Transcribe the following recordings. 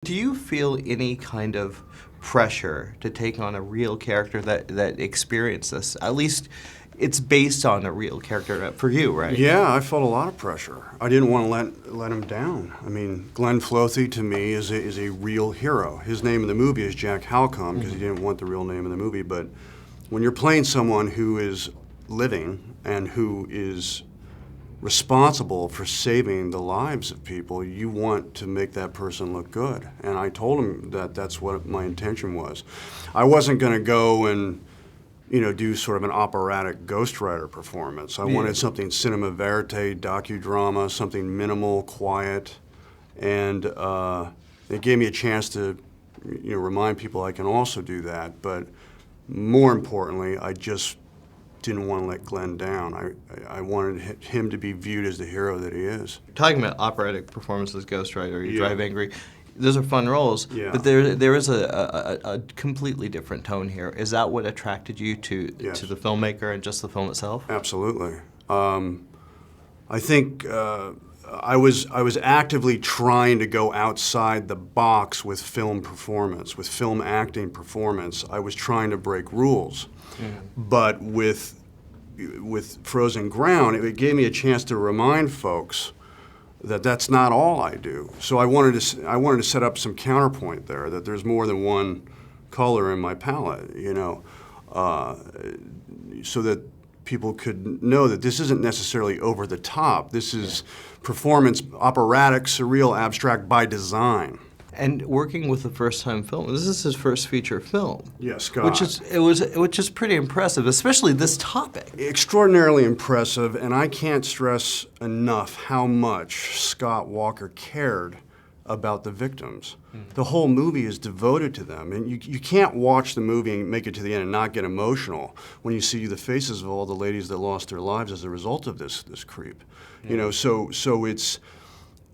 Do you feel any kind of pressure to take on a real character that experienced this? At least it's based on a real character for you, right? Yeah, I felt a lot of pressure. I didn't want to let him down. I mean, Glenn Flothi to me is a real hero. His name in the movie is Jack Halcombe because he didn't want the real name in the movie. But when you're playing someone who is living and who is responsible for saving the lives of people, you want to make that person look good. And I told him that that's what my intention was. I wasn't going to go and do sort of an operatic ghostwriter performance. I wanted something cinema verite, docudrama, something minimal, quiet, and it gave me a chance to remind people I can also do that. But more importantly, I just didn't want to let Glenn down. I wanted him to be viewed as the hero that he is. Talking about operatic performances, Ghostwriter, You Drive Angry, those are fun roles, but there is a completely different tone here. Is that what attracted you to the filmmaker and just the film itself? Absolutely. I think I was actively trying to go outside the box with film performance, with film acting performance. I was trying to break rules. But with Frozen Ground, it gave me a chance to remind folks that that's not all I do. So I wanted to set up some counterpoint there, that there's more than one color in my palette, so that people could know that this isn't necessarily over the top. This is performance, operatic, surreal, abstract by design. And working with a first-time film, this is his first feature film. Yes, Scott. Which is pretty impressive, especially this topic. Extraordinarily impressive, and I can't stress enough how much Scott Walker cared about the victims. The whole movie is devoted to them, and you can't watch the movie and make it to the end and not get emotional when you see the faces of all the ladies that lost their lives as a result of this creep. So it's.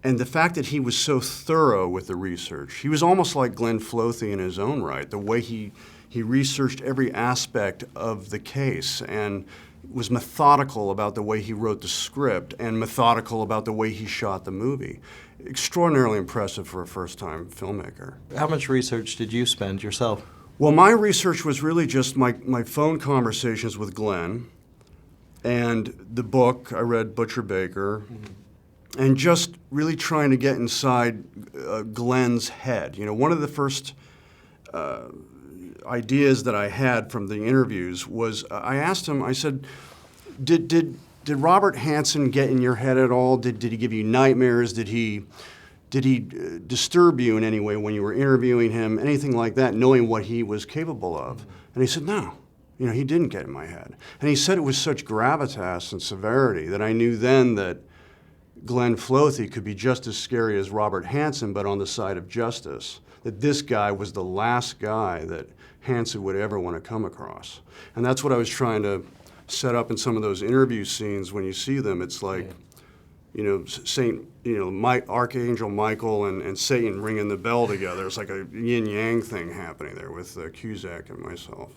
And the fact that he was so thorough with the research, he was almost like Glenn Flothi in his own right, the way he researched every aspect of the case and was methodical about the way he wrote the script and methodical about the way he shot the movie. Extraordinarily impressive for a first-time filmmaker. How much research did you spend yourself? Well, my research was really just my phone conversations with Glenn and the book. I read Butcher Baker. And just really trying to get inside Glenn's head. One of the first ideas that I had from the interviews was I asked him, I said, did Robert Hansen get in your head at all? Did he give you nightmares? Did he disturb you in any way when you were interviewing him? Anything like that, knowing what he was capable of? And he said, no. He didn't get in my head. And he said it was such gravitas and severity that I knew then that Glenn Flothi could be just as scary as Robert Hansen, but on the side of justice. That this guy was the last guy that Hansen would ever want to come across. And that's what I was trying to set up in some of those interview scenes. When you see them, it's like, Archangel Michael and Satan ringing the bell together. It's like a yin-yang thing happening there with Cusack and myself.